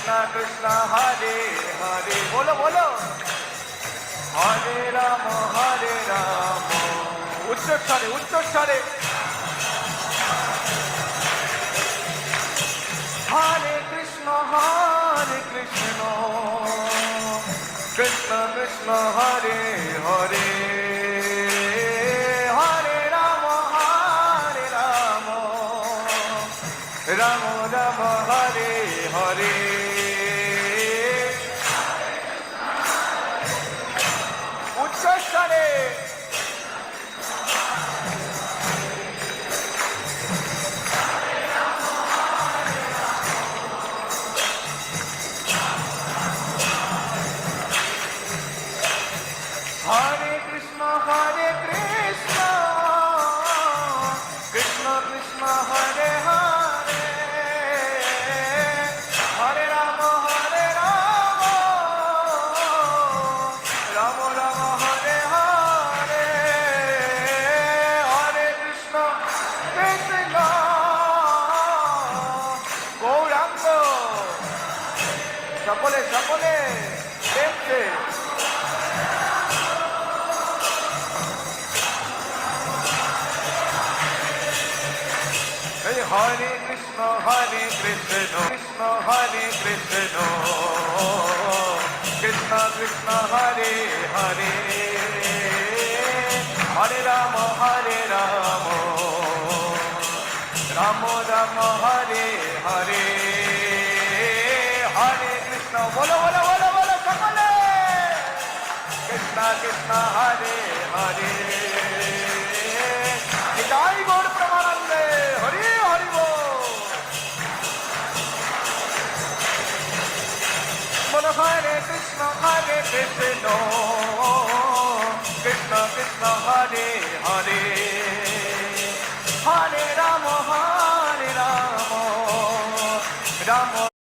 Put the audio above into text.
Krishna Krishna Hare Hare bolo bolo Hare Rama উচ্চ স্বরে Hare Krishna Krishna Krishna Hare Hare Hare Rama Rama Rama Hare Hare উচ্চ স্বরে Hare Krishna Krishna Krishna Hare Hare Hare Rama Rama Rama Hare Hare Hare Krishna Krishna Gauranga সকলে দেখছে Hare Krishna Krishna Hare Krishna Krishna Krishna Hare Hare Hare Rama Rama Rama Hare Hare Hare Krishna bolo bolo bolo bolo সকলে Krishna Krishna Hare Hare Jai Gaur Pramanande Hare Hare Bolo Hare Krishna Krishna Krishna Hare Hare